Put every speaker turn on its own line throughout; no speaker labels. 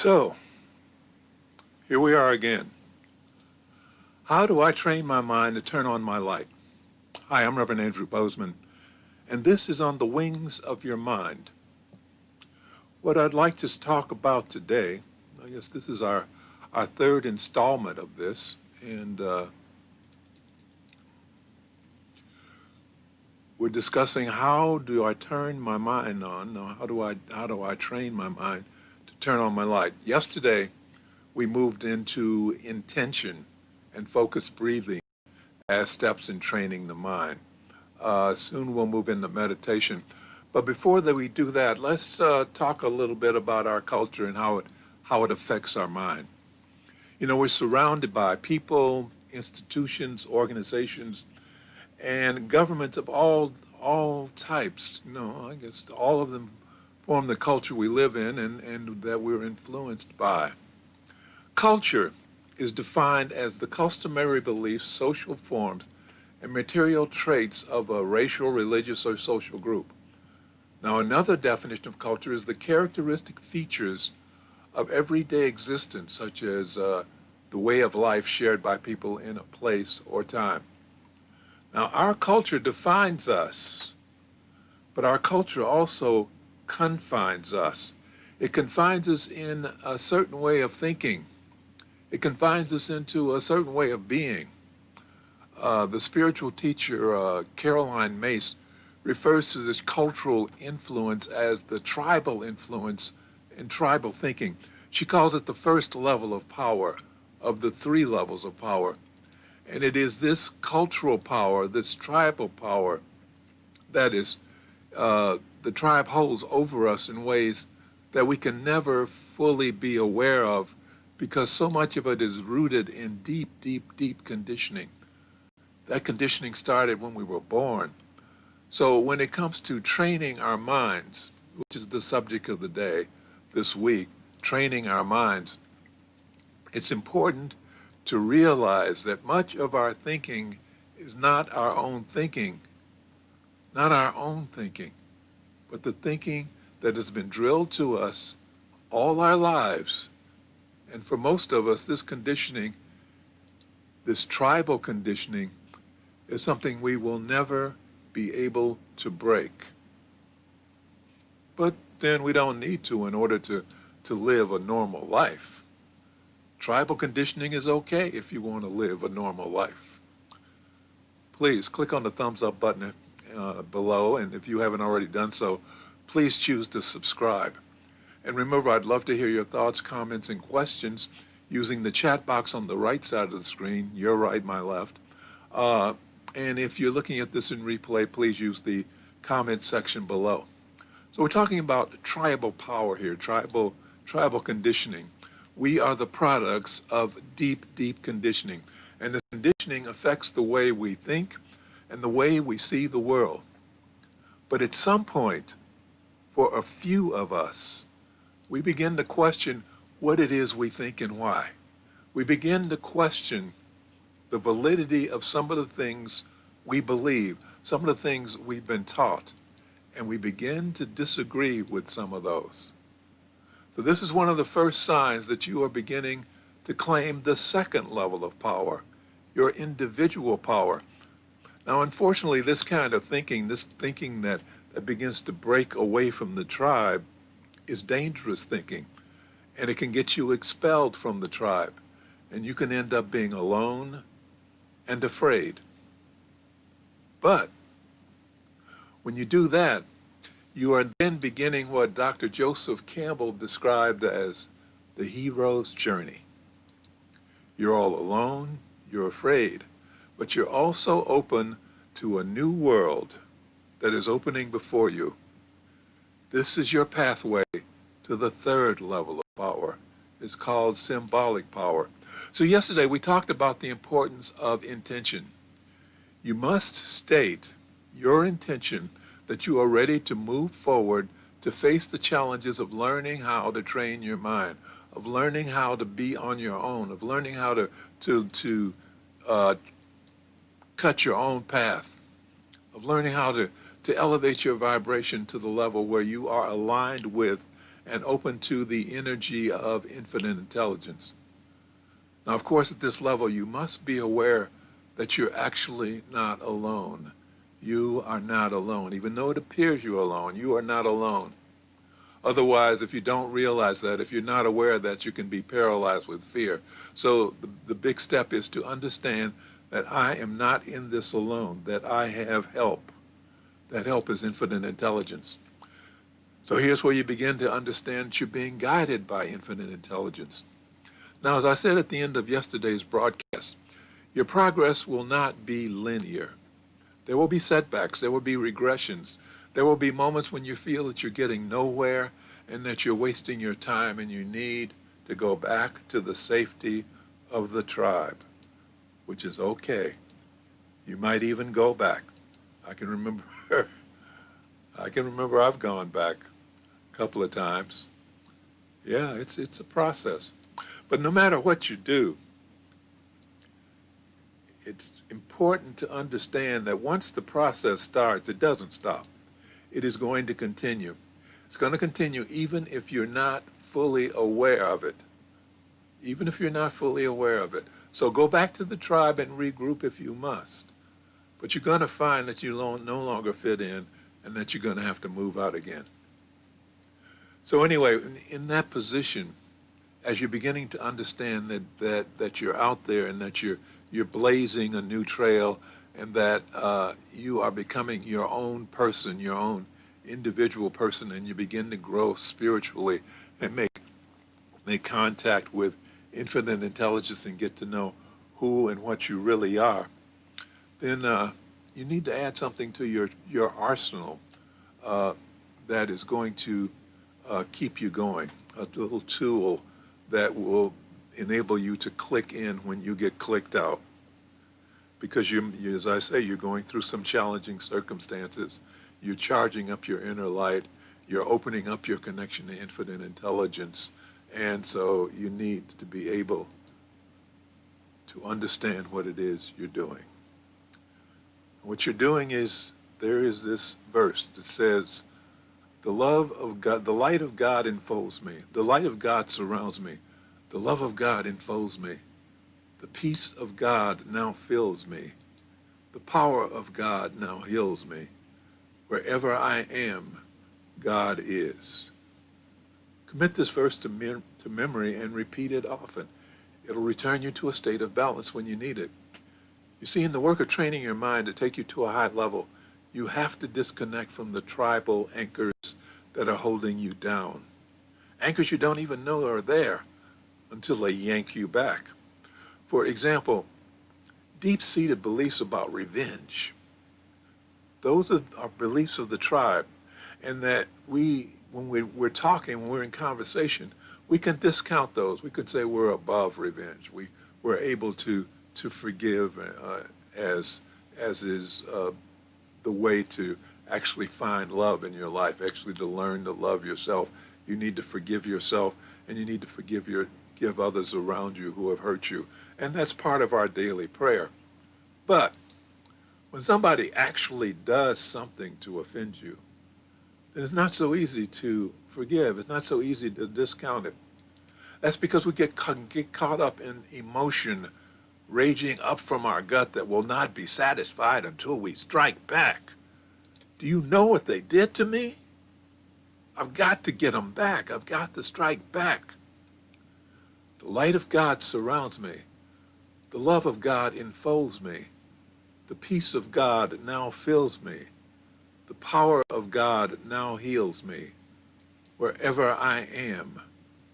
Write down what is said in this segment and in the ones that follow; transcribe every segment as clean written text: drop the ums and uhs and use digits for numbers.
So, here we are again. How do I train my mind to turn on my light? Hi, I'm Reverend Andrew Bozeman, and this is On the Wings of Your Mind. What I'd like to talk about today, I guess this is our third installment of this, and we're discussing how do I turn my mind on, how do I train my mind to turn on my light. Yesterday, we moved into intention and focused breathing as steps in training the mind. Soon we'll move into meditation. But before that we do that, let's talk a little bit about our culture and how it affects our mind. You know, we're surrounded by people, institutions, organizations, and governments of all types. You know, I guess all of them form the culture we live in and that we're influenced by. Culture is defined as the customary beliefs, social forms, and material traits of a racial, religious, or social group. Now, another definition of culture is the characteristic features of everyday existence, such as the way of life shared by people in a place or time. Now, our culture defines us, but our culture also confines us. It confines us in a certain way of thinking. It confines us into a certain way of being. The spiritual teacher, Caroline Myss, refers to this cultural influence as the tribal influence in tribal thinking. She calls it the first level of power, of the three levels of power. And it is this cultural power, this tribal power, that is, the tribe holds over us in ways that we can never fully be aware of, because so much of it is rooted in deep, deep, deep conditioning. That conditioning started when we were born. So when it comes to training our minds, which is the subject of the day this week, training our minds, it's important to realize that much of our thinking is not our own thinking, but the thinking that has been drilled to us all our lives. And for most of us, this conditioning, this tribal conditioning, is something we will never be able to break. But then we don't need to in order to live a normal life. Tribal conditioning is okay if you want to live a normal life. Please click on the thumbs up button below, and if you haven't already done so, please choose to subscribe. And remember, I'd love to hear your thoughts, comments, and questions using the chat box on the right side of the screen, your right, my left. And if you're looking at this in replay, please use the comment section below. So we're talking about tribal power here, tribal conditioning. We are the products of deep, deep conditioning. And the conditioning affects the way we think and the way we see the world. But at some point, for a few of us, we begin to question what it is we think and why. We begin to question the validity of some of the things we believe, some of the things we've been taught, and we begin to disagree with some of those. So this is one of the first signs that you are beginning to claim the second level of power, your individual power. Now, unfortunately, this kind of thinking, this thinking that begins to break away from the tribe, is dangerous thinking, and it can get you expelled from the tribe, and you can end up being alone and afraid. But when you do that, you are then beginning what Dr. Joseph Campbell described as the hero's journey. You're all alone, you're afraid, but you're also open to a new world that is opening before you. This is your pathway to the third level of power. It's called symbolic power. So yesterday we talked about the importance of intention. You must state your intention that you are ready to move forward to face the challenges of learning how to train your mind, of learning how to be on your own, of learning how to cut your own path, of learning how to elevate your vibration to the level where you are aligned with and open to the energy of infinite intelligence. Now, of course, at this level, you must be aware that you're actually not alone. You are not alone. Even though it appears you're alone, you are not alone. Otherwise, if you don't realize that, if you're not aware of that, you can be paralyzed with fear. So the big step is to understand that I am not in this alone, that I have help. That help is infinite intelligence. So here's where you begin to understand that you're being guided by infinite intelligence. Now, as I said at the end of yesterday's broadcast, your progress will not be linear. There will be setbacks. There will be regressions. There will be moments when you feel that you're getting nowhere and that you're wasting your time, and you need to go back to the safety of the tribe, which is okay. You might even go back. I can remember I've gone back a couple of times. Yeah, it's a process. But no matter what you do, it's important to understand that once the process starts, it doesn't stop. It is going to continue. It's going to continue even if you're not fully aware of it. Even if you're not fully aware of it. So go back to the tribe and regroup if you must. But you're going to find that you no longer fit in and that you're going to have to move out again. So anyway, in that position, as you're beginning to understand that you're out there and that you're blazing a new trail, and that you are becoming your own person, your own individual person, and you begin to grow spiritually and make contact with infinite intelligence and get to know who and what you really are, then you need to add something to your arsenal that is going to keep you going, a little tool that will enable you to click in when you get clicked out. Because as I say, you're going through some challenging circumstances. You're charging up your inner light. You're opening up your connection to infinite intelligence. And so you need to be able to understand what it is you're doing. What you're doing is, there is this verse that says, the love of God, the light of God enfolds me. The light of God surrounds me. The love of God enfolds me. The peace of God now fills me. The power of God now heals me. Wherever I am, God is. Commit this verse to memory and repeat it often. It'll return you to a state of balance when you need it. You see, in the work of training your mind to take you to a high level, you have to disconnect from the tribal anchors that are holding you down. Anchors you don't even know are there until they yank you back. For example, deep-seated beliefs about revenge. Those are beliefs of the tribe, and that when we're talking, when we're in conversation, we can discount those. We could say we're above revenge. We're able to forgive as is the way to actually find love in your life, actually to learn to love yourself. You need to forgive yourself, and you need to forgive others around you who have hurt you. And that's part of our daily prayer. But when somebody actually does something to offend you, then it's not so easy to forgive. It's not so easy to discount it. That's because we get caught up in emotion raging up from our gut that will not be satisfied until we strike back. Do you know what they did to me? I've got to get them back. I've got to strike back. The light of God surrounds me. The love of God enfolds me. The peace of God now fills me. The power of God now heals me. Wherever I am,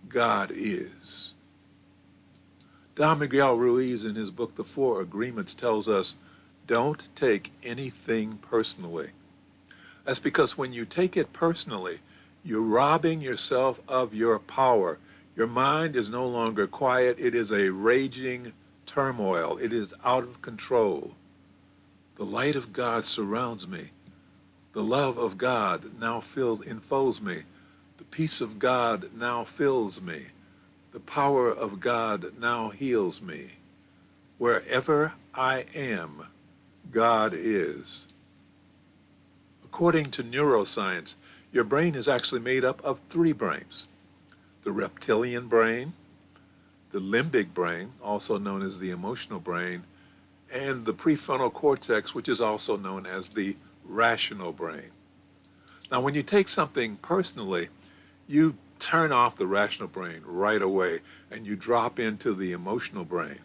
God is. Don Miguel Ruiz, in his book, The Four Agreements, tells us, don't take anything personally. That's because when you take it personally, you're robbing yourself of your power. Your mind is no longer quiet. It is a raging turmoil. It is out of control. The light of God surrounds me. The love of God now enfolds me. The peace of God now fills me. The power of God now heals me. Wherever I am, God is. According to neuroscience, Your brain is actually made up of three brains: the reptilian brain, the limbic brain, also known as the emotional brain, and the prefrontal cortex, which is also known as the rational brain. Now, when you take something personally, you turn off the rational brain right away and you drop into the emotional brain.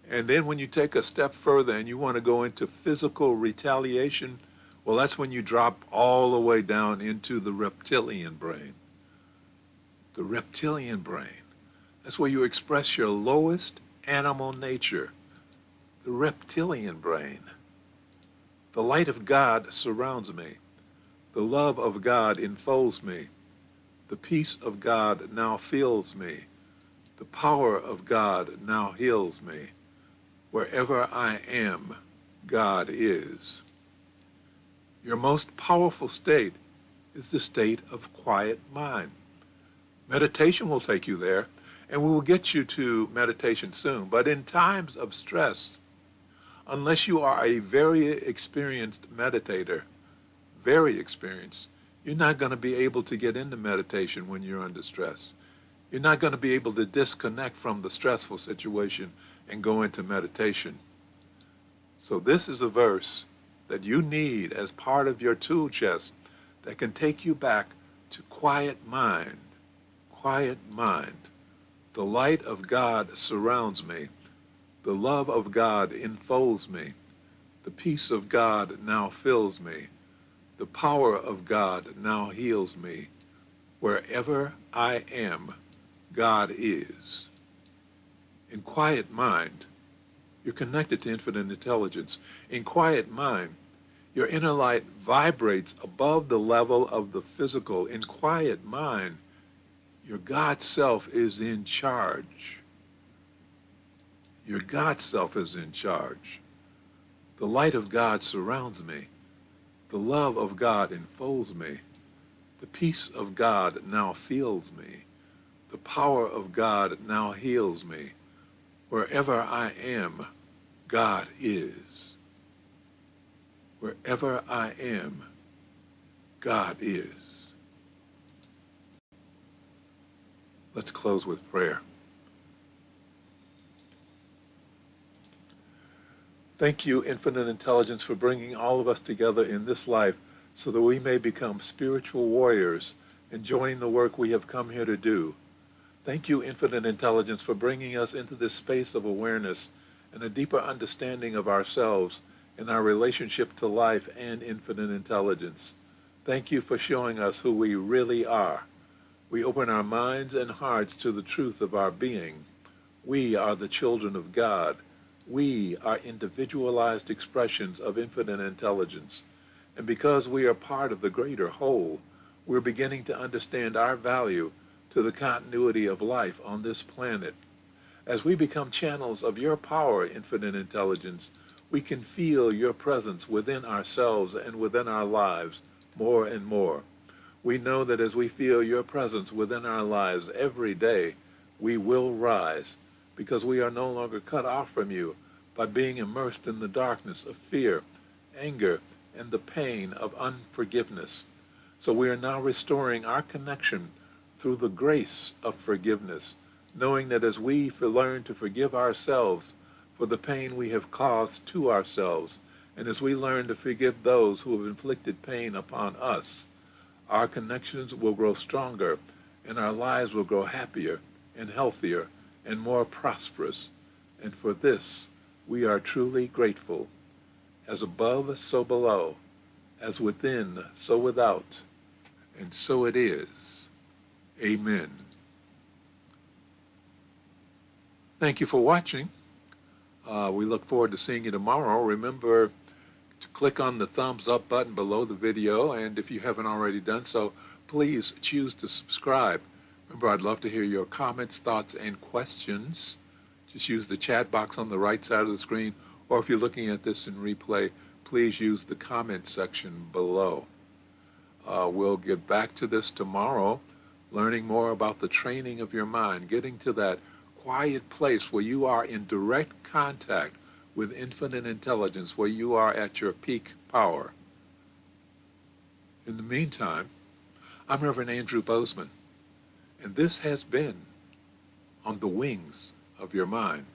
And then when you take a step further and you want to go into physical retaliation, well, that's when you drop all the way down into the reptilian brain. The reptilian brain. That's where you express your lowest animal nature. The reptilian brain. The light of God surrounds me. The love of God enfolds me. The peace of God now fills me. The power of God now heals me. Wherever I am, God is. Your most powerful state is the state of quiet mind. Meditation will take you there, and we will get you to meditation soon. But in times of stress, unless you are a very experienced meditator, very experienced, you're not going to be able to get into meditation when you're under stress. You're not going to be able to disconnect from the stressful situation and go into meditation. So this is a verse that you need as part of your tool chest that can take you back to quiet mind. Quiet mind. The light of God surrounds me. The love of God enfolds me. The peace of God now fills me. The power of God now heals me. Wherever I am, God is. In quiet mind, you're connected to infinite intelligence. In quiet mind, your inner light vibrates above the level of the physical. In quiet mind, your God self is in charge. Your God self is in charge. The light of God surrounds me. The love of God enfolds me. The peace of God now fills me. The power of God now heals me. Wherever I am, God is. Wherever I am, God is. Let's close with prayer. Thank you, Infinite Intelligence, for bringing all of us together in this life so that we may become spiritual warriors and join the work we have come here to do. Thank you, Infinite Intelligence, for bringing us into this space of awareness and a deeper understanding of ourselves and our relationship to life and infinite intelligence. Thank you for showing us who we really are. We open our minds and hearts to the truth of our being. We are the children of God. We are individualized expressions of infinite intelligence. And because we are part of the greater whole, we're beginning to understand our value to the continuity of life on this planet. As we become channels of your power, infinite intelligence, we can feel your presence within ourselves and within our lives more and more. We know that as we feel your presence within our lives every day, we will rise, because we are no longer cut off from you by being immersed in the darkness of fear, anger, and the pain of unforgiveness. So we are now restoring our connection through the grace of forgiveness, knowing that as we learn to forgive ourselves for the pain we have caused to ourselves, and as we learn to forgive those who have inflicted pain upon us, our connections will grow stronger, and our lives will grow happier and healthier and more prosperous. And for this, we are truly grateful. As above, so below. As within, so without. And so it is. Amen. Thank you for watching. We look forward to seeing you tomorrow. Remember to click on the thumbs up button below the video, and if you haven't already done so, please choose to subscribe. Remember, I'd love to hear your comments, thoughts, and questions. Just use the chat box on the right side of the screen, or if you're looking at this in replay, please use the comment section below. We'll get back to this tomorrow, learning more about the training of your mind, getting to that quiet place where you are in direct contact with infinite intelligence, where you are at your peak power. In the meantime, I'm Reverend Andrew Bozeman, and this has been On the Wings of Your Mind.